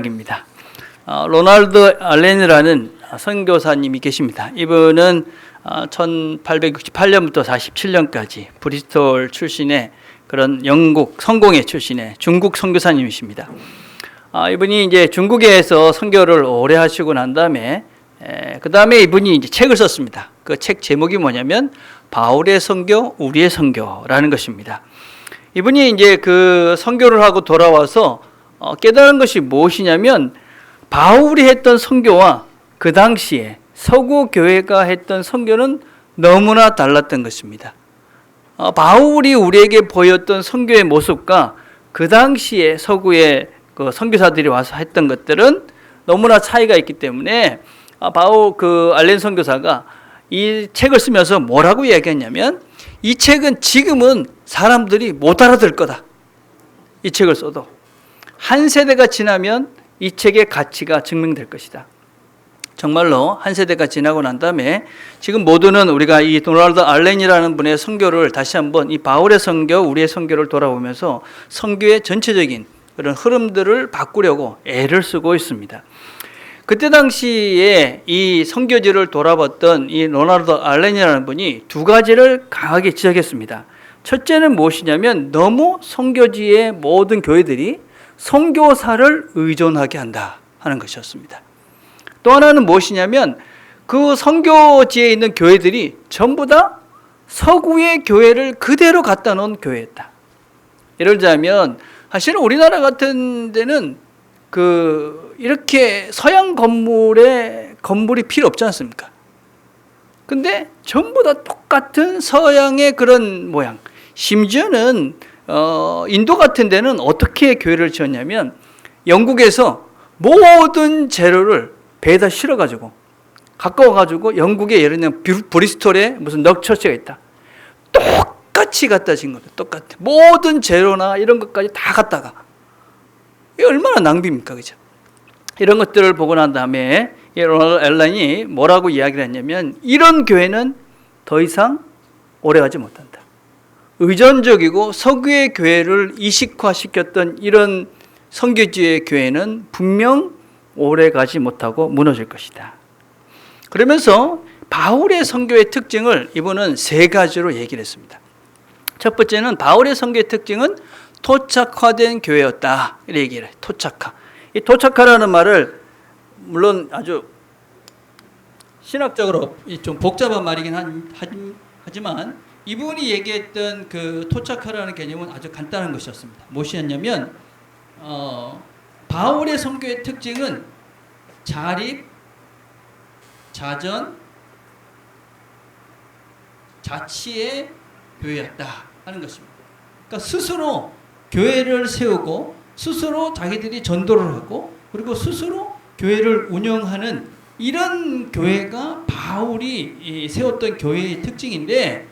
입니다. 로널드 알렌이라는 선교사님이 계십니다. 이분은 1868년부터 47년까지 브리스톨 출신의 그런 영국 성공회 출신의 중국 선교사님이십니다. 이분이 이제 중국에서 선교를 오래 하시고 난 다음에 그 다음에 이분이 이제 책을 썼습니다. 그 책 제목이 뭐냐면 바울의 선교, 우리의 선교라는 것입니다. 이분이 이제 그 선교를 하고 돌아와서 깨달은 것이 무엇이냐면 바울이 했던 선교와 그 당시에 서구 교회가 했던 선교는 너무나 달랐던 것입니다. 바울이 우리에게 보였던 선교의 모습과 그 당시에 서구의 그 선교사들이 와서 했던 것들은 너무나 차이가 있기 때문에 바울 그 알렌 선교사가 이 책을 쓰면서 뭐라고 이야기했냐면 이 책은 지금은 사람들이 못 알아들 거다. 이 책을 써도 한 세대가 지나면 이 책의 가치가 증명될 것이다. 정말로 한 세대가 지나고 난 다음에 지금 모두는 우리가 이 로널드 알렌이라는 분의 선교를 다시 한번 이 바울의 선교, 우리의 선교를 돌아보면서 선교의 전체적인 그런 흐름들을 바꾸려고 애를 쓰고 있습니다. 그때 당시에 이 선교지를 돌아봤던 이 로널드 알렌이라는 분이 두 가지를 강하게 지적했습니다. 첫째는 무엇이냐면 너무 선교지의 모든 교회들이 선교사를 의존하게 한다 하는 것이었습니다. 또 하나는 무엇이냐면 그 선교지에 있는 교회들이 전부 다 서구의 교회를 그대로 갖다 놓은 교회였다. 예를 들자면 사실은 우리나라 같은 데는 이렇게 서양 건물이 필요 없지 않습니까? 근데 전부 다 똑같은 서양의 그런 모양. 심지어는 인도 같은 데는 어떻게 교회를 지었냐면 영국에서 모든 재료를 배에다 실어가지고 가까워가지고 영국에 예를 들면 브리스톨에 무슨 넉처치가 있다. 똑같이 갖다 진 거죠. 똑같아. 모든 재료나 이런 것까지 다 갖다가. 이게 얼마나 낭비입니까? 그죠? 이런 것들을 보고 난 다음에 로널드 알렌이 뭐라고 이야기를 했냐면 이런 교회는 더 이상 오래가지 못한다. 의존적이고 서구의 교회를 이식화시켰던 이런 선교지의 교회는 분명 오래가지 못하고 무너질 것이다. 그러면서 바울의 선교의 특징을 이분은 세 가지로 얘기를 했습니다. 첫 번째는 바울의 선교의 특징은 토착화된 교회였다. 이렇게 얘기를 해요. 토착화. 이 토착화라는 말을 물론 아주 신학적으로 좀 복잡한 말이긴 하지만 이분이 얘기했던 그 토착화라는 개념은 아주 간단한 것이었습니다. 무엇이었냐면 바울의 선교의 특징은 자립, 자전, 자치의 교회였다 하는 것입니다. 그러니까 스스로 교회를 세우고 스스로 자기들이 전도를 하고 그리고 스스로 교회를 운영하는 이런 교회가 바울이 세웠던 교회의 특징인데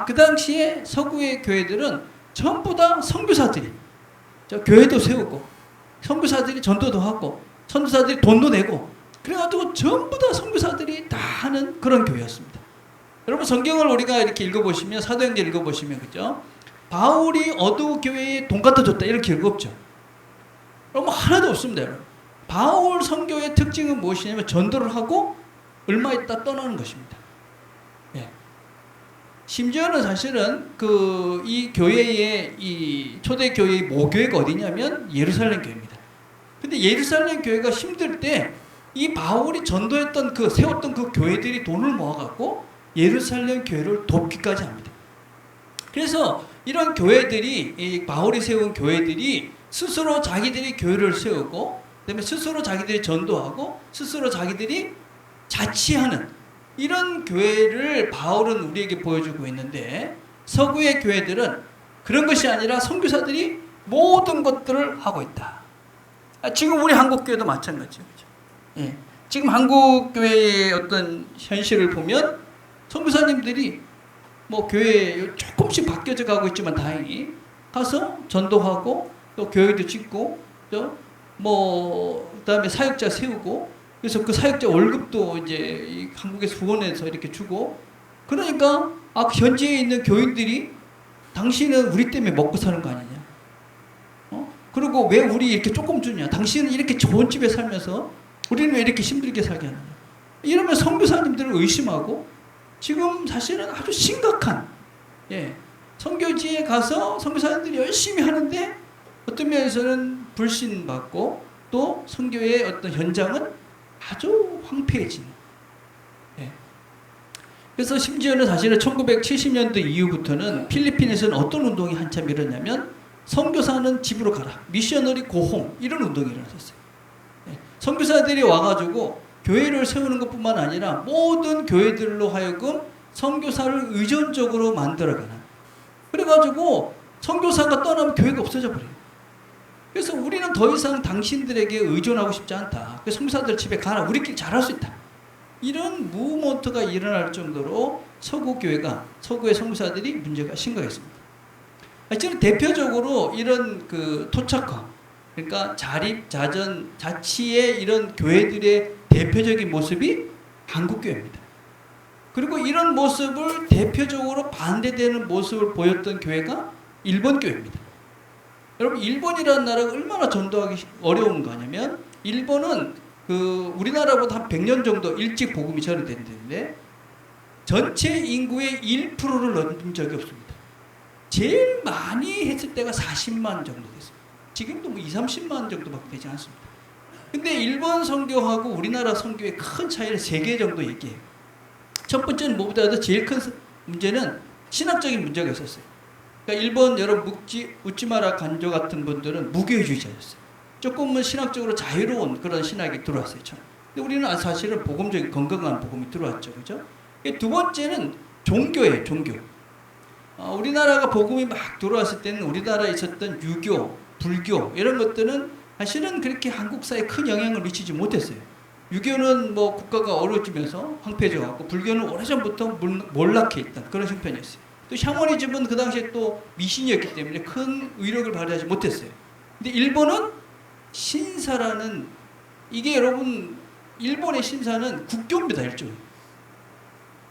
그 당시에 서구의 교회들은 전부 다 선교사들이 교회도 세우고 선교사들이 전도도 하고 선교사들이 돈도 내고 그래가지고 전부 다 선교사들이 다 하는 그런 교회였습니다. 여러분 성경을 우리가 이렇게 읽어보시면 사도행전 읽어보시면 그죠? 바울이 어두 교회에 돈 갖다 줬다 이런 기록 없죠. 여러분 하나도 없습니다. 여러분. 바울 선교의 특징은 무엇이냐면 전도를 하고 얼마 있다 떠나는 것입니다. 예. 심지어는 사실은 이 교회의 이 초대 교회의 모교회가 어디냐면 예루살렘 교회입니다. 근데 예루살렘 교회가 힘들 때 이 바울이 전도했던 세웠던 그 교회들이 돈을 모아갖고 예루살렘 교회를 돕기까지 합니다. 그래서 이런 교회들이 이 바울이 세운 교회들이 스스로 자기들이 교회를 세우고 그다음에 스스로 자기들이 전도하고 스스로 자기들이 자치하는 이런 교회를 바울은 우리에게 보여주고 있는데 서구의 교회들은 그런 것이 아니라 선교사들이 모든 것들을 하고 있다. 지금 우리 한국 교회도 마찬가지죠. 예. 지금 한국 교회의 어떤 현실을 보면 선교사님들이 뭐 교회 조금씩 바뀌어져 가고 있지만 다행히 가서 전도하고 또 교회도 짓고 그다음에 사역자 세우고 그래서 그 사역자 월급도 이제 한국에서 후원해서 이렇게 주고 그러니까 현지에 있는 교인들이 당신은 우리 때문에 먹고 사는 거 아니냐? 그리고 왜 우리 이렇게 조금 주냐? 당신은 이렇게 좋은 집에 살면서 우리는 왜 이렇게 힘들게 살게 하느냐? 이러면 선교사님들을 의심하고 지금 사실은 아주 심각한 선교지에 가서 선교사님들이 열심히 하는데 어떤 면에서는 불신받고 또 선교의 어떤 현장은 아주 황폐해지는. 그래서 심지어는 사실은 1970년대 이후부터는 필리핀에서는 어떤 운동이 한참 일어나냐면 선교사는 집으로 가라, 미셔너리 고홈, 이런 운동이 일어났었어요. 선교사들이 와가지고 교회를 세우는 것뿐만 아니라 모든 교회들로 하여금 선교사를 의존적으로 만들어가는. 그래가지고 선교사가 떠나면 교회가 없어져 버려요. 그래서 우리는 더 이상 당신들에게 의존하고 싶지 않다. 그래서 선교사들 집에 가라, 우리끼리 잘할 수 있다. 이런 무브먼트가 일어날 정도로 서구 교회가, 서구의 선교사들이 문제가 심각했습니다. 하여튼 대표적으로 이런 그 토착화, 그러니까 자립, 자전, 자치의 이런 교회들의 대표적인 모습이 한국교회입니다. 그리고 이런 모습을 대표적으로 반대되는 모습을 보였던 교회가 일본교회입니다. 여러분, 일본이라는 나라가 얼마나 전도하기 어려운 거냐면, 일본은 그 우리나라보다 한 100년 정도 일찍 복음이 전해됐는데 전체 인구의 1%를 넘은 적이 없습니다. 제일 많이 했을 때가 40만 정도 됐습니다. 지금도 뭐 20, 30만 정도밖에 되지 않습니다. 근데 일본 선교하고 우리나라 선교의 큰 차이를 3개 정도 얘기해요. 첫 번째는 무엇보다도 제일 큰 문제는 신학적인 문제가 있었어요. 그러니까 일본 여러분 우찌마라 간조 같은 분들은 무교주의자였어요. 조금은 신학적으로 자유로운 그런 신학이 들어왔어요. 근데 우리는 사실은 복음적인 건강한 복음이 들어왔죠. 그죠? 두 번째는 종교예요. 종교. 우리나라가 복음이 막 들어왔을 때는 우리나라에 있었던 유교, 불교 이런 것들은 사실은 그렇게 한국 사회에 큰 영향을 미치지 못했어요. 유교는 뭐 국가가 어려워지면서 황폐해져갖고 불교는 오래전부터 몰락해 있던 그런 형편이었어요. 또 샤머니즘은 그 당시에 또 미신이었기 때문에 큰 의력을 발휘하지 못했어요. 근데 일본은 신사라는, 이게 여러분 일본의 신사는 국교입니다. 일종의.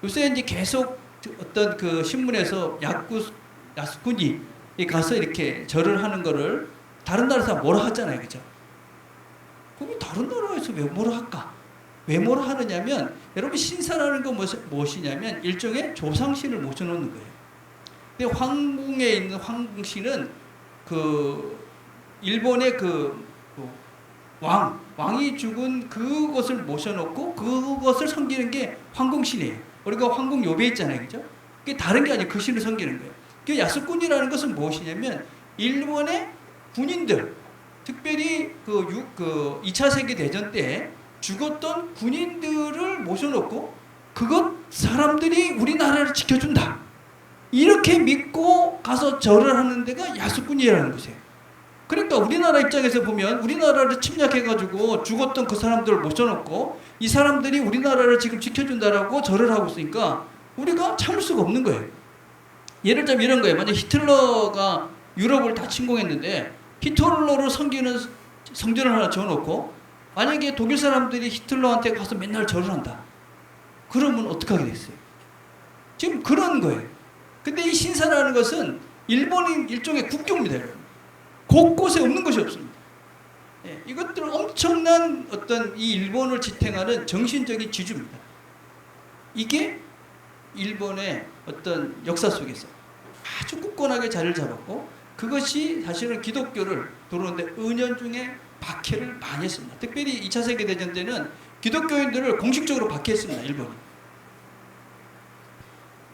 요새 이제 계속 어떤 그 신문에서 야스쿠니 가서 이렇게 절을 하는 거를 다른 나라에서 뭐라 하잖아요. 그죠? 그럼 다른 나라에서 왜 뭐라 할까? 왜 뭐라 하느냐면, 여러분 신사라는 건 무엇이냐면 일종의 조상신을 모셔놓는 거예요. 근데 황궁에 있는 황궁신은 그 일본의 왕이 죽은 그것을 모셔놓고 그것을 섬기는 게 황궁신이에요. 우리가 황궁 요배 있잖아요. 그죠? 그게 다른 게 아니고 그 신을 섬기는 거예요. 그 야스쿠니라는 것은 무엇이냐면 일본의 군인들, 특별히 그 2차 세계대전 때 죽었던 군인들을 모셔놓고 그것 사람들이 우리나라를 지켜준다. 이렇게 믿고 가서 절을 하는 데가 야스쿠니라는 것이에요. 그러니까 우리나라 입장에서 보면 우리나라를 침략해가지고 죽었던 그 사람들을 모셔놓고 이 사람들이 우리나라를 지금 지켜준다라고 절을 하고 있으니까 우리가 참을 수가 없는 거예요. 예를 들면 이런 거예요. 만약 히틀러가 유럽을 다 침공했는데 히틀러를 섬기는 성전을 하나 지어놓고 만약에 독일 사람들이 히틀러한테 가서 맨날 절을 한다. 그러면 어떻게 하게 됐어요? 지금 그런 거예요. 근데 이 신사라는 것은 일본인 일종의 국교입니다. 여러분. 곳곳에 없는 것이 없습니다. 이것들은 엄청난 어떤 이 일본을 지탱하는 정신적인 지주입니다. 이게 일본의 어떤 역사 속에서 아주 굳건하게 자리를 잡았고, 그것이 사실은 기독교를 들어오는데 은연중에 박해를 많이 했습니다. 특별히 2차 세계대전 때는 기독교인들을 공식적으로 박해했습니다. 일본이.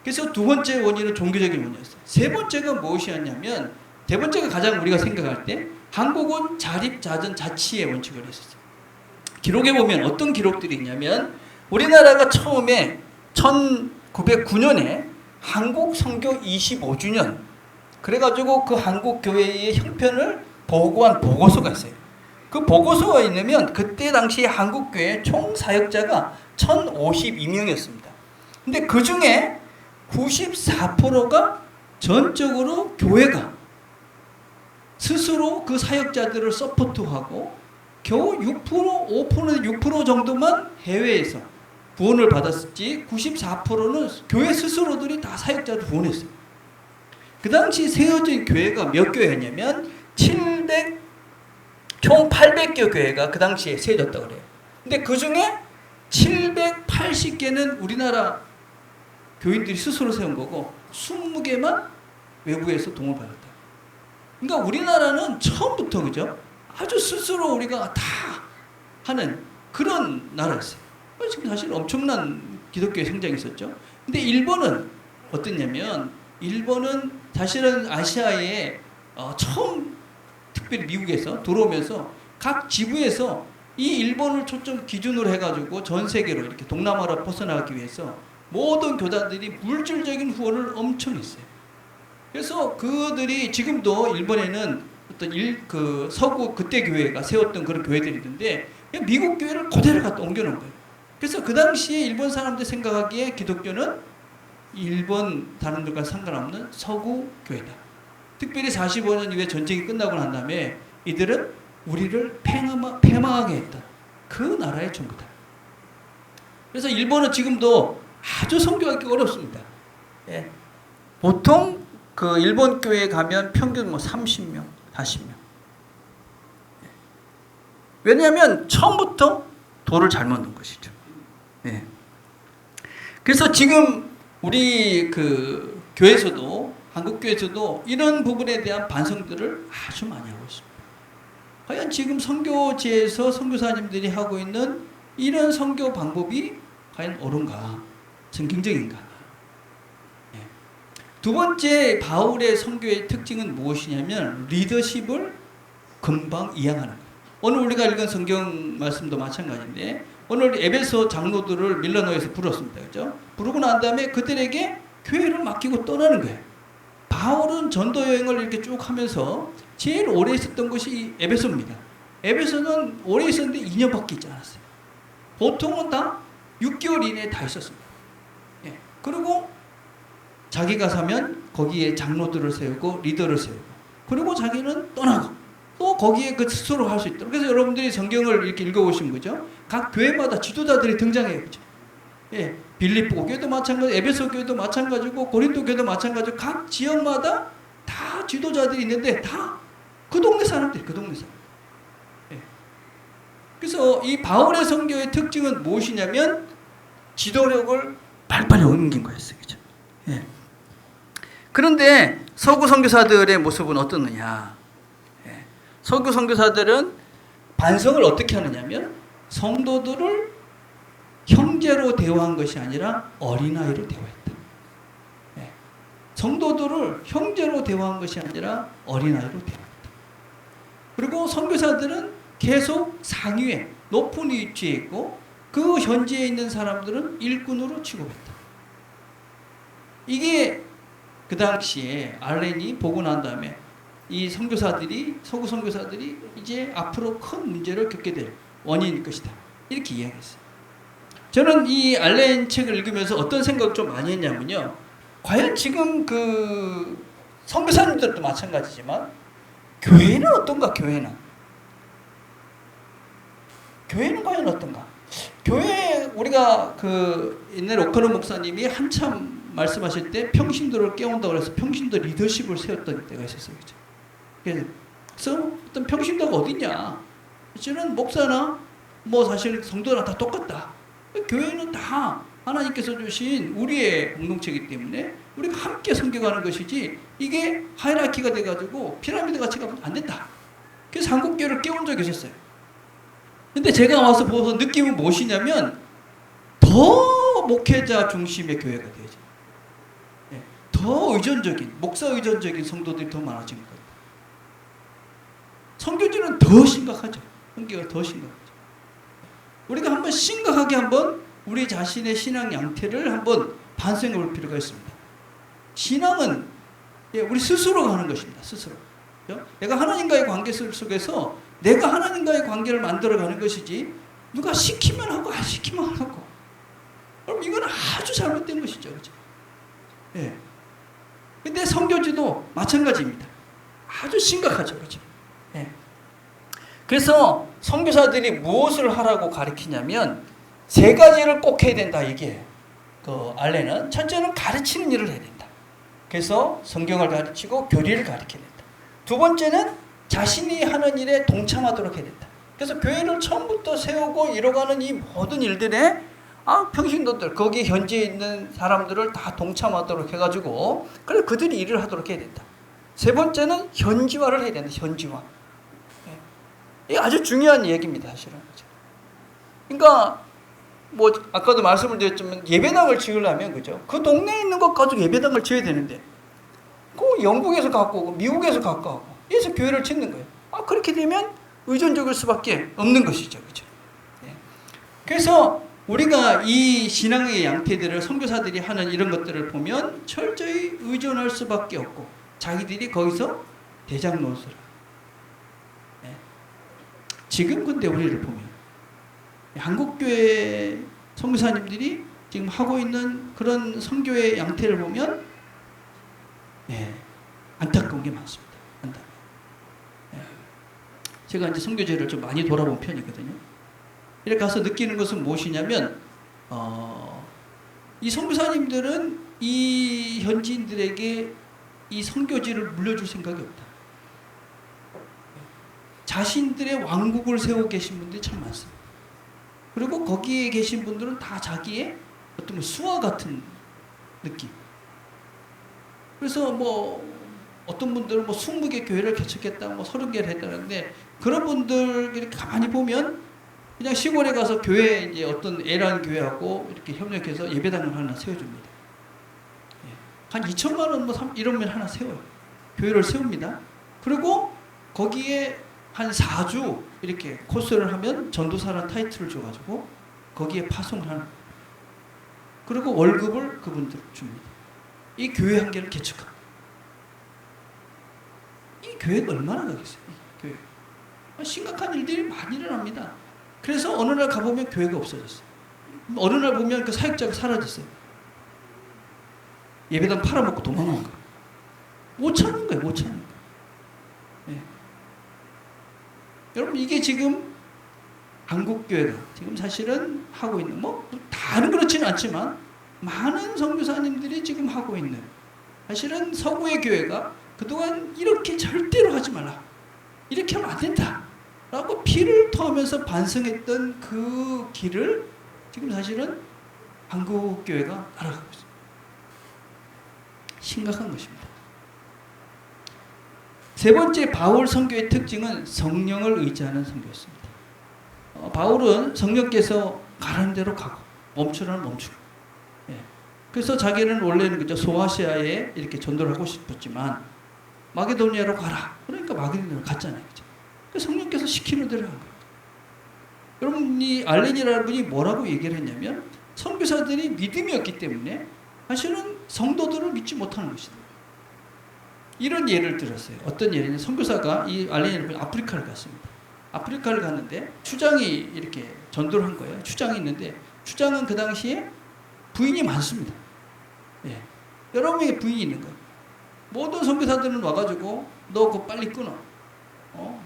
그래서 두 번째 원인은 종교적인 원인이었어요. 세 번째가 무엇이었냐면, 세 번째가 가장 우리가 생각할 때 한국은 자립, 자전, 자치의 원칙을 했었어요. 기록에 보면 어떤 기록들이 있냐면, 우리나라가 처음에 1909년에 한국 선교 25주년 그래가지고 그 한국 교회의 형편을 보고한 보고서가 있어요. 그 보고서가 있으면 그때 당시 한국 교회 총 사역자가 1,052명이었습니다. 근데 그 중에 94%가 전적으로 교회가 스스로 그 사역자들을 서포트하고 겨우 6%, 5%, 6% 정도만 해외에서 구원을 받았지 94%는 교회 스스로들이 다 사역자를 구원했어요. 그 당시 세워진 교회가 몇 교회였냐면 총 800개 교회가 그 당시에 세워졌다고 그래요. 근데 그 중에 780개는 우리나라 교인들이 스스로 세운 거고 20개만 외부에서 도움을 받았다. 그러니까 우리나라는 처음부터 그죠? 아주 스스로 우리가 다 하는 그런 나라였어요. 지금 사실 엄청난 기독교의 성장이 있었죠. 근데 일본은 어땠냐면 일본은 사실은 아시아에 처음 특별히 미국에서 들어오면서 각 지부에서 이 일본을 초점 기준으로 해가지고 전 세계로 이렇게 동남아로 벗어나가기 위해서 모든 교단들이 물질적인 후원을 엄청 했어요. 그래서 그들이 지금도 일본에는 어떤 그 서구 그때 교회가 세웠던 그런 교회들이 있는데 미국 교회를 그대로 갖다 옮겨놓은 거예요. 그래서 그 당시에 일본 사람들 생각하기에 기독교는 일본 다른 데과 상관없는 서구 교회다. 특별히 45년 이후에 전쟁이 끝나고 난 다음에 이들은 우리를 패망하게 했던 그 나라의 전부다. 그래서 일본은 지금도 아주 선교하기 어렵습니다. 예. 보통 그 일본 교회에 가면 평균 뭐 30명, 40명. 예. 왜냐하면 처음부터 돌을 잘못 넣은 것이죠. 예. 그래서 지금 우리 그 교회에서도 한국 교회에서도 이런 부분에 대한 반성들을 아주 많이 하고 있습니다. 과연 지금 선교지에서 선교사님들이 하고 있는 이런 선교 방법이 과연 옳은가? 성경적인가? 예. 두 번째 바울의 선교의 특징은 무엇이냐면 리더십을 금방 이양하는 거예요. 오늘 우리가 읽은 성경 말씀도 마찬가지인데 오늘 에베소 장로들을 밀라노에서 부르습니다. 그죠? 부르고 난 다음에 그들에게 교회를 맡기고 떠나는 거예요. 바울은 전도 여행을 이렇게 쭉 하면서 제일 오래 있었던 곳이 에베소입니다. 에베소는 오래 있었는데 2년밖에 있지 않았어요. 보통은 다 6개월 이내에 다 있었습니다. 예. 그리고 자기가 사면 거기에 장로들을 세우고 리더를 세우고 그리고 자기는 떠나고 또 거기에 그 스스로 할 수 있도록. 그래서 여러분들이 성경을 이렇게 읽어보시면 그죠? 각 교회마다 지도자들이 등장해요. 그죠? 예. 빌립보 교회도 마찬가지고 에베소 교회도 마찬가지고 고린도 교회도 마찬가지고 각 지역마다 다 지도자들이 있는데 다 그 동네 사람들이 그 동네 사람. 예. 그래서 이 바울의 선교의 특징은 무엇이냐면 지도력을 빨리빨리 옮긴 거였어요. 그죠? 예. 그런데 서구 선교사들의 모습은 어떻느냐? 예. 서구 선교사들은 반성을 어떻게 하느냐면 성도들을 형제로 대우한 것이 아니라 어린아이로 대우했다. 예. 성도들을 형제로 대우한 것이 아니라 어린아이로 대우했다. 그리고 선교사들은 계속 상위에 높은 위치에 있고 그 현지에 있는 사람들은 일꾼으로 취급했다. 이게 그 당시에 알렌이 보고 난 다음에 이 선교사들이 서구 선교사들이 이제 앞으로 큰 문제를 겪게 될 원인일 것이다. 이렇게 이야기했어요. 저는 이 알렌 책을 읽으면서 어떤 생각을 좀 많이 했냐면요. 과연 지금 그 선교사님들도 마찬가지지만 교회는 어떤가? 교회는 과연 어떤가? 교회 우리가 그 옛날 오카노 목사님이 한참 말씀하실 때 평신도를 깨운다고 해서 평신도 리더십을 세웠던 때가 있었어요. 그죠? 그래서 어떤 평신도가 어딨냐? 저는 목사나 뭐 사실 성도나 다 똑같다. 교회는 다 하나님께서 주신 우리의 공동체이기 때문에 우리가 함께 섬겨가는 것이지 이게 하이라키가 돼가지고 피라미드 같이 가면 안 된다. 그래서 한국교회를 깨운 적이 있었어요. 근데 제가 와서 보고서 느낌은 무엇이냐면 더 목회자 중심의 교회가 되어져. 네. 더 의존적인, 목사 의존적인 성도들이 더 많아진 거예요. 선교지는 더 심각하죠. 선교가 더 심각하죠. 우리가 한번 심각하게 한번 우리 자신의 신앙 양태를 한번 반성해 볼 필요가 있습니다. 신앙은 우리 스스로가 하는 것입니다. 스스로. 내가 하나님과의 관계 속에서 내가 하나님과의 관계를 만들어가는 것이지 누가 시키면 하고 안 시키면 안 하고 그럼 이건 아주 잘못된 것이죠. 그렇죠? 예. 근데 선교지도 마찬가지입니다. 아주 심각하죠. 그렇죠? 예. 그래서 선교사들이 무엇을 하라고 가르치냐면 세 가지를 꼭 해야 된다 이게 그 알렌은 첫째는 가르치는 일을 해야 된다. 그래서 성경을 가르치고 교리를 가르쳐야 된다. 두 번째는 자신이 하는 일에 동참하도록 해야 된다. 그래서 교회를 처음부터 세우고 이뤄가는 이 모든 일들에 평신도들, 거기 현지에 있는 사람들을 다 동참하도록 해가지고 그래서 그들이 일을 하도록 해야 된다. 세 번째는 현지화를 해야 된다. 현지화. 이게 아주 중요한 얘기입니다. 사실은. 그러니까 뭐 아까도 말씀을 드렸지만 예배당을 지으려면 그죠? 그 동네에 있는 것 가지고 예배당을 지어야 되는데 그 영국에서 갖고 오고 미국에서 갖고 오고 그래서 교회를 짓는 거예요. 그렇게 되면 의존적일 수밖에 없는 것이죠. 그죠? 그래서 우리가 이 신앙의 양태들을 선교사들이 하는 이런 것들을 보면 철저히 의존할 수밖에 없고 자기들이 거기서 대장 노릇을 지금 근데 우리를 보면 한국교회 선교사님들이 지금 하고 있는 그런 선교의 양태를 보면 안타까운 게 많습니다. 제가 이제 선교제를 좀 많이 돌아본 편이거든요. 이렇게 가서 느끼는 것은 무엇이냐면 이 선교사님들은 이 현지인들에게 이 선교지를 물려줄 생각이 없다. 자신들의 왕국을 세우고 계신 분들이 참 많습니다. 그리고 거기에 계신 분들은 다 자기의 어떤 수와 같은 느낌. 그래서 뭐 어떤 분들은 뭐 20개 교회를 개척했다, 뭐 30개를 했다는데 그런 분들 이렇게 가만히 보면 그냥 시골에 가서 교회 이제 어떤 애란 교회하고 이렇게 협력해서 예배당을 하나 세워줍니다. 한 2천만 원 뭐 이러면 하나 세워요. 교회를 세웁니다. 그리고 거기에 한 4주 이렇게 코스를 하면 전도사라는 타이틀을 줘가지고 거기에 파송을 하는 거예요. 그리고 월급을 그분들 줍니다. 이 교회 한 개를 개척합니다. 이 교회가 얼마나 가겠어요? 이 교회. 심각한 일들이 많이 일어납니다. 그래서 어느 날 가보면 교회가 없어졌어요. 어느 날 보면 그 사역자가 사라졌어요. 예배당 팔아먹고 도망간 거예요. 못 찾는 거예요. 못 찾는 거예요. 여러분 이게 지금 한국교회가 지금 사실은 하고 있는 뭐 다는 그렇지는 않지만 많은 선교사님들이 지금 하고 있는 사실은 서구의 교회가 그동안 이렇게 절대로 하지 말라. 이렇게 하면 안 된다. 라고 피를 토하면서 반성했던 그 길을 지금 사실은 한국교회가 따라가고 있습니다. 심각한 것입니다. 세 번째 바울 선교의 특징은 성령을 의지하는 선교였습니다. 바울은 성령께서 가라는 대로 가고 멈추라는 멈추고. 그래서 자기는 원래는 그저 소아시아에 이렇게 전도를 하고 싶었지만 마게도니아로 가라. 그러니까 마게도니아로 갔잖아요. 그죠? 성령께서 시키는 대로 한 거예요. 여러분 이 알렌이라는 분이 뭐라고 얘기를 했냐면 선교사들이 믿음이 없기 때문에 사실은 성도들을 믿지 못하는 것이다. 이런 예를 들었어요. 어떤 예를 선교사가 이 알렌이라는 분이 아프리카를 갔습니다. 아프리카를 갔는데 추장이 이렇게 전도를 한 거예요. 추장이 있는데 추장은 그 당시에 부인이 많습니다. 여러 명의 부인이 있는 거예요. 모든 선교사들은 와가지고 너 그거 빨리 끊어.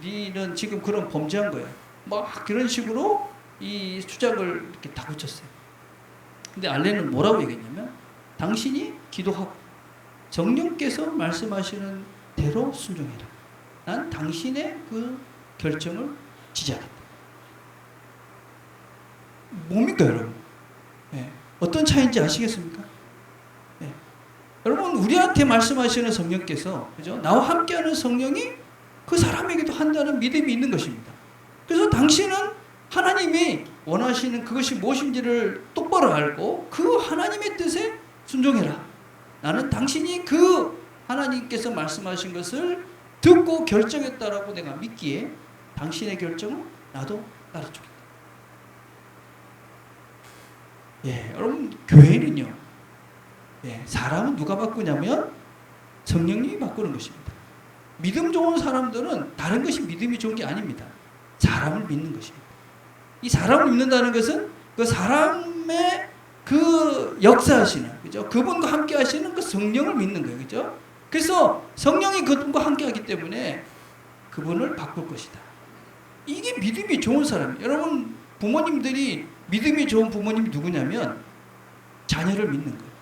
니는 지금 그런 범죄한 거야. 막 그런 식으로 이 추장을 이렇게 다그쳤어요. 근데 알렌은 뭐라고 얘기했냐면 당신이 기도하고 성령께서 말씀하시는 대로 순종해라. 난 당신의 그 결정을 지지하겠다. 뭡니까 여러분? 어떤 차이인지 아시겠습니까? 여러분 우리한테 말씀하시는 성령께서 그죠? 나와 함께하는 성령이 그 사람에게도 한다는 믿음이 있는 것입니다. 그래서 당신은 하나님이 원하시는 그것이 무엇인지를 똑바로 알고 그 하나님의 뜻에 순종해라. 나는 당신이 그 하나님께서 말씀하신 것을 듣고 결정했다라고 내가 믿기에 당신의 결정은 나도 따라주겠다. 여러분 교회는요. 사람은 누가 바꾸냐면 성령님이 바꾸는 것입니다. 믿음 좋은 사람들은 다른 것이 믿음이 좋은 게 아닙니다. 사람을 믿는 것입니다. 이 사람을 믿는다는 것은 그 사람의 그 역사하시는, 그죠? 그분과 함께 하시는 그 성령을 믿는 거예요. 그죠? 그래서 성령이 그분과 함께 하기 때문에 그분을 바꿀 것이다. 이게 믿음이 좋은 사람이에요. 여러분, 부모님들이 믿음이 좋은 부모님이 누구냐면 자녀를 믿는 거예요.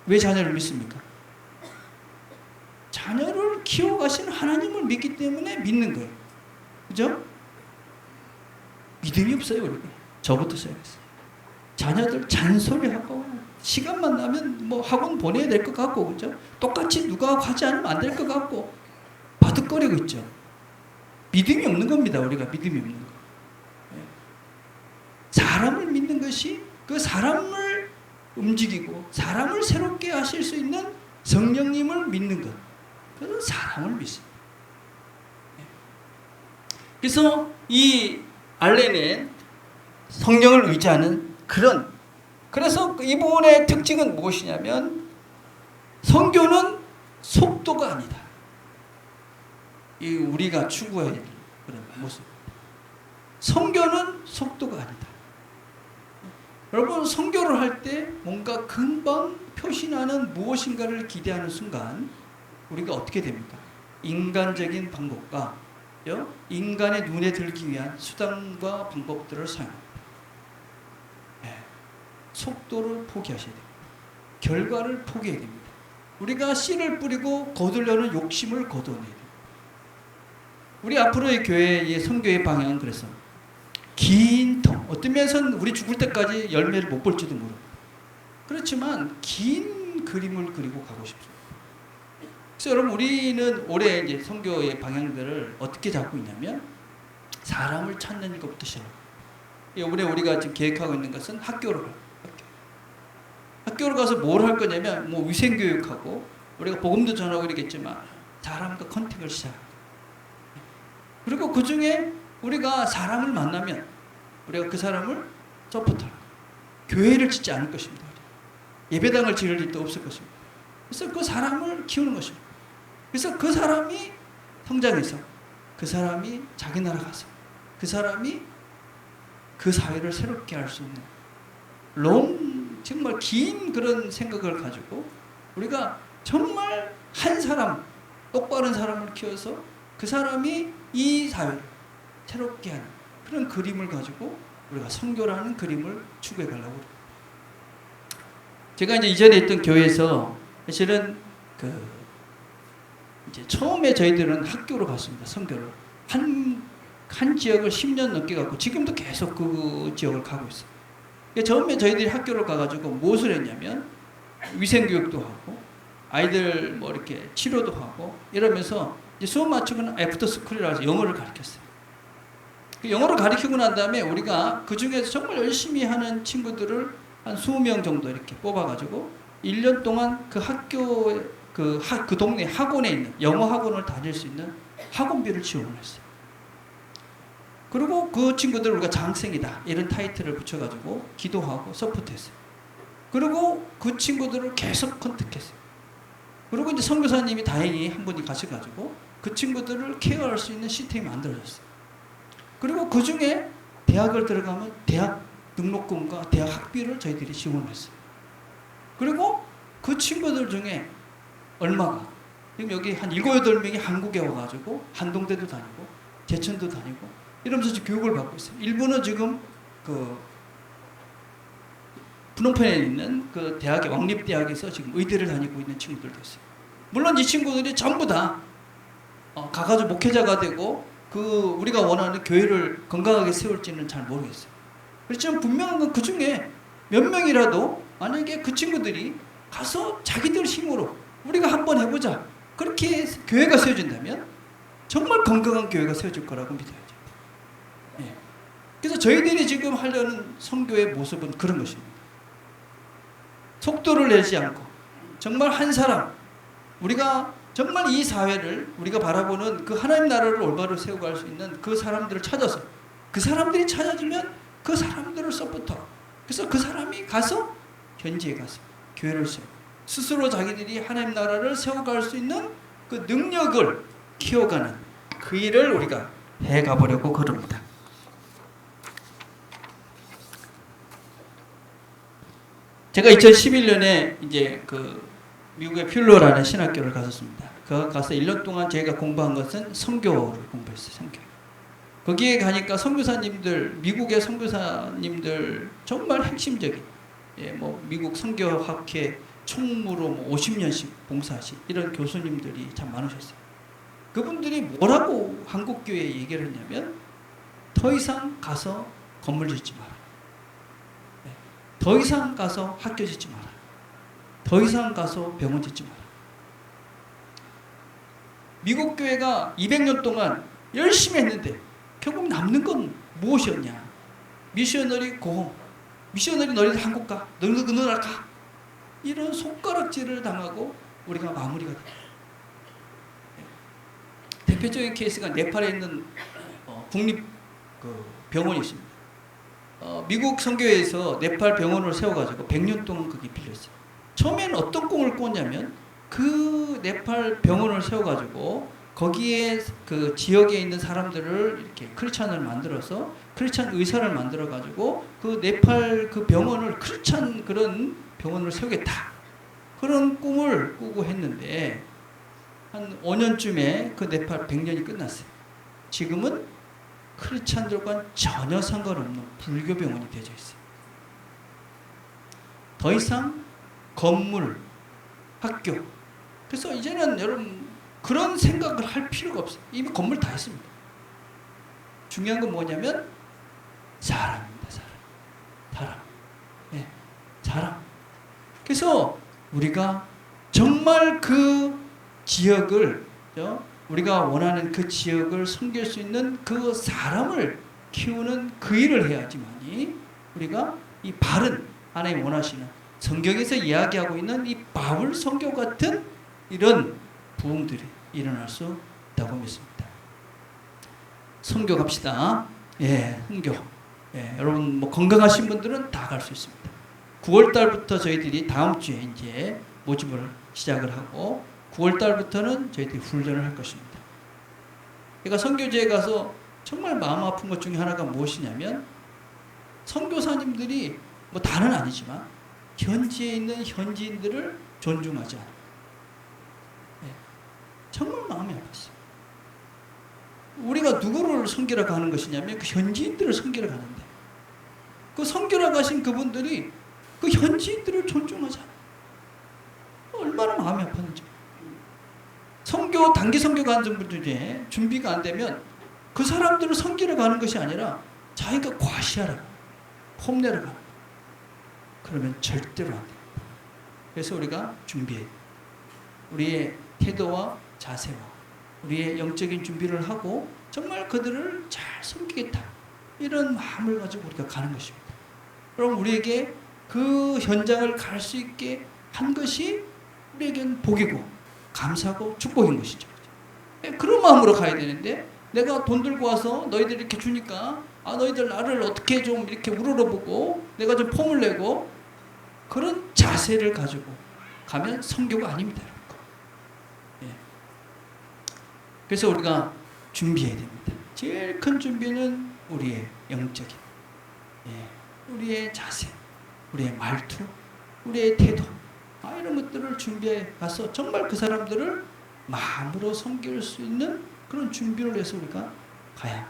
왜 자녀를 믿습니까? 자녀를 키워가시는 하나님을 믿기 때문에 믿는 거예요. 그죠? 믿음이 없어요, 우리가. 저부터 시작했어요. 자녀들 잔소리하고 시간만 나면 뭐 학원 보내야 될 것 같고, 그죠? 똑같이 누가 하지 않으면 안 될 것 같고 바득거리고 있죠. 믿음이 없는 겁니다. 우리가 믿음이 없는 거. 사람을 믿는 것이 그 사람을 움직이고 사람을 새롭게 하실 수 있는 성령님을 믿는 것. 그래서 사람을 믿습니다. 그래서 이 알렌은 성령을 의지하는 그래서 이분의 특징은 무엇이냐면 선교는 속도가 아니다. 이 우리가 추구해야 될 그런 모습. 선교는 속도가 아니다. 여러분 선교를 할 때 뭔가 금방 표시나는 무엇인가를 기대하는 순간 우리가 어떻게 됩니까? 인간적인 방법과 인간의 눈에 들기 위한 수단과 방법들을 사용합니다. 속도를 포기하셔야 됩니다. 결과를 포기해야 됩니다. 우리가 씨를 뿌리고 거두려는 욕심을 거둬내야 됩니다. 우리 앞으로의 교회의 선교의 방향은 그래서 긴 터, 어떤 면에서는 우리 죽을 때까지 열매를 못 볼지도 모릅니다. 그렇지만 긴 그림을 그리고 가고 싶습니다. 그래서 여러분 우리는 올해 이제 선교의 방향들을 어떻게 잡고 있냐면 사람을 찾는 것부터 시작합니다. 올해 우리가 지금 계획하고 있는 것은 학교로 가요. 학교로 가서 뭘 할 거냐면 뭐 위생교육하고 우리가 복음도 전하고 이러겠지만 사람과 컨택을 시작합니다. 그리고 그 중에 우리가 사람을 만나면 우리가 그 사람을 서포트하고 교회를 짓지 않을 것입니다. 예배당을 지을 일도 없을 것입니다. 그래서 그 사람을 키우는 것입니다. 그래서 그 사람이 성장해서 그 사람이 자기 나라 가서 그 사람이 그 사회를 새롭게 할 수 있는 정말 긴 그런 생각을 가지고 우리가 정말 한 사람, 똑바른 사람을 키워서 그 사람이 이 사회를 새롭게 하는 그런 그림을 가지고 우리가 선교라는 그림을 추구해 가려고 합니다. 제가 이전에 있던 교회에서 사실은 이제 처음에 저희들은 학교로 갔습니다. 선교를. 한 지역을 10년 넘게 갔고 지금도 계속 그 지역을 가고 있어요. 처음에 저희들이 학교를 가가지고 무엇을 했냐면 위생교육도 하고 아이들 뭐 이렇게 치료도 하고 이러면서 이제 수업 마치고는 애프터 스쿨이라고 해서 영어를 가르쳤어요. 영어를 가르치고 난 다음에 우리가 그 중에서 정말 열심히 하는 친구들을 한 20명 정도 이렇게 뽑아가지고 1년 동안 그 학교 그 동네 학원에 있는 영어 학원을 다닐 수 있는 학원비를 지원을 했어요. 그리고 그 친구들 우리가 장생이다 이런 타이틀을 붙여가지고 기도하고 서포트했어요. 그리고 그 친구들을 계속 컨택했어요. 그리고 이제 선교사님이 다행히 한 분이 가셔가지고 그 친구들을 케어할 수 있는 시스템이 만들어졌어요. 그리고 그 중에 대학을 들어가면 대학 등록금과 대학 학비를 저희들이 지원했어요. 그리고 그 친구들 중에 얼마가 지금 여기 한 7, 8명이 한국에 와가지고 한동대도 다니고 제천도 다니고 이러면서 지금 교육을 받고 있어요. 일부는 지금 프놈펜에 있는 그 대학의 왕립대학에서 지금 의대를 다니고 있는 친구들도 있어요. 물론 이 친구들이 전부 다 가가지고 목회자가 되고 우리가 원하는 교회를 건강하게 세울지는 잘 모르겠어요. 그렇지만 분명한 건 그 중에 몇 명이라도 만약에 그 친구들이 가서 자기들 힘으로 우리가 한번 해보자 그렇게 교회가 세워진다면 정말 건강한 교회가 세워질 거라고 믿어야죠. 예. 그래서 저희들이 지금 하려는 선교의 모습은 그런 것입니다. 속도를 내지 않고 정말 한 사람 우리가 정말 이 사회를 우리가 바라보는 그 하나님 나라를 올바로 세워갈 수 있는 그 사람들을 찾아서 그 사람들이 찾아주면 그 사람들을 서포트하고 그래서 그 사람이 가서 현지에 가서 교회를 세우고 스스로 자기들이 하나님 나라를 세워갈 수 있는 그 능력을 키워가는 그 일을 우리가 해가보려고 그럽니다. 제가 2011년에 이제 미국의 퓰러라는 신학교를 갔었습니다. 가서 1년 동안 제가 공부한 것은 선교를 공부했어요. 선교. 거기에 가니까 선교사님들, 미국의 선교사님들 정말 핵심적인, 미국 선교학회 총무로 뭐 50년씩 봉사하신 이런 교수님들이 참 많으셨어요. 그분들이 뭐라고 한국교회에 얘기를 했냐면 더 이상 가서 건물 짓지 마라. 더 이상 가서 학교 짓지 마라. 더 이상 가서 병원 짓지 마라. 미국 교회가 200년 동안 열심히 했는데 결국 남는 건 무엇이었냐? 미셔너리 고, 미셔너리 너희들 한국 가, 너희들 그 나라 가. 이런 손가락질을 당하고 우리가 마무리가 됩니다. 대표적인 케이스가 네팔에 있는 국립 병원이 있습니다. 미국 선교회에서 네팔 병원을 세워가지고 100년 동안 그게 빌렸어요. 처음에는 어떤 꿈을 꿨냐면 그 네팔 병원을 세워가지고 거기에 그 지역에 있는 사람들을 이렇게 크리스찬을 만들어서 크리스찬 의사를 만들어가지고 그 네팔 그 병원을 크리스찬 그런 병원을 세우겠다. 그런 꿈을 꾸고 했는데 한 5년쯤에 그 네팔 100년이 끝났어요. 지금은 크리스찬들과 전혀 상관없는 불교 병원이 되어져 있어요. 더 이상 건물, 학교. 그래서 이제는 여러분 그런 생각을 할 필요가 없어요. 이미 건물 다 했습니다. 중요한 건 뭐냐면 사람입니다. 사람. 네, 사람. 그래서 우리가 정말 그 지역을 우리가 원하는 그 지역을 섬길 수 있는 그 사람을 키우는 그 일을 해야지만이 우리가 이 바른 하나님 원하시는 성경에서 이야기하고 있는 이 바울 선교 같은 이런 부흥들이 일어날 수 있다고 믿습니다. 선교 갑시다. 예, 선교. 예, 여러분 뭐 건강하신 분들은 다 갈 수 있습니다. 9월 달부터 저희들이 다음 주에 이제 모집을 시작을 하고 9월 달부터는 저희들이 훈련을 할 것입니다. 그러니까 선교지에 가서 정말 마음 아픈 것 중에 하나가 무엇이냐면 선교사님들이 뭐 다는 아니지만 현지에 있는 현지인들을 존중하지 않아요. 네. 정말 마음이 아팠어요. 우리가 누구를 섬기러 가는 것이냐면 그 현지인들을 섬기러 가는데 그 섬기러 가신 그분들이 그 현지인들을 존중하지 않아요. 얼마나 마음이 아팠는지. 선교, 단기 선교 가는 분들 중에 준비가 안 되면 그 사람들을 섬기러 가는 것이 아니라 자기가 과시하라고 폼내러 가는. 그러면 절대로 안 됩니다. 그래서 우리가 준비해. 우리의 태도와 자세와 우리의 영적인 준비를 하고 정말 그들을 잘 섬기겠다. 이런 마음을 가지고 우리가 가는 것입니다. 그럼 우리에게 그 현장을 갈 수 있게 한 것이 우리에겐 복이고 감사하고 축복인 것이죠. 그런 마음으로 가야 되는데 내가 돈 들고 와서 너희들 이렇게 주니까 너희들 나를 어떻게 좀 이렇게 우러러보고 내가 좀 폼을 내고 그런 자세를 가지고 가면 선교가 아닙니다. 예. 그래서 우리가 준비해야 됩니다. 제일 큰 준비는 우리의 영적인 우리의 자세, 우리의 말투, 우리의 태도 이런 것들을 준비해 가서 정말 그 사람들을 마음으로 섬길 수 있는 그런 준비를 해서 우리가 가야 합니다.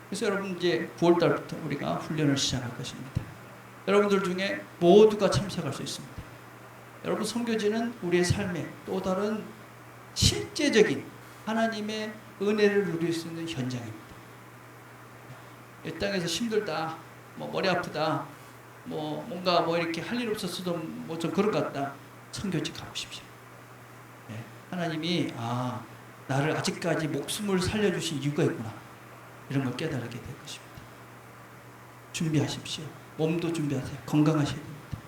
그래서 여러분 이제 9월 달부터 우리가 훈련을 시작할 것입니다. 여러분들 중에 모두가 참석할 수 있습니다. 여러분 선교지는 우리의 삶의 또 다른 실제적인 하나님의 은혜를 누릴 수 있는 현장입니다. 이 땅에서 힘들다, 뭐 머리 아프다, 뭐 뭔가 뭐 이렇게 할 일 없었어도 뭐 좀 그런 것 같다. 선교지 가보십시오. 네. 하나님이 나를 아직까지 목숨을 살려주신 이유가 있구나. 이런 걸 깨달게 될 것입니다. 준비하십시오. 몸도 준비하세요. 건강하셔야 됩니다.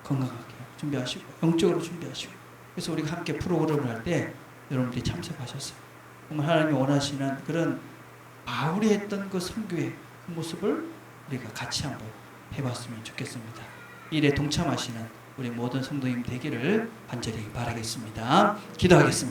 건강하게 준비하시고 영적으로 준비하시고. 그래서 우리가 함께 프로그램을 할 때 여러분들이 참석하셨어요. 정말 하나님이 원하시는 그런 바울이 했던 그 선교의 그 모습을 우리가 같이 한번 해봤으면 좋겠습니다. 일에 동참하시는 우리 모든 성도님 되기를 간절히 바라겠습니다. 기도하겠습니다.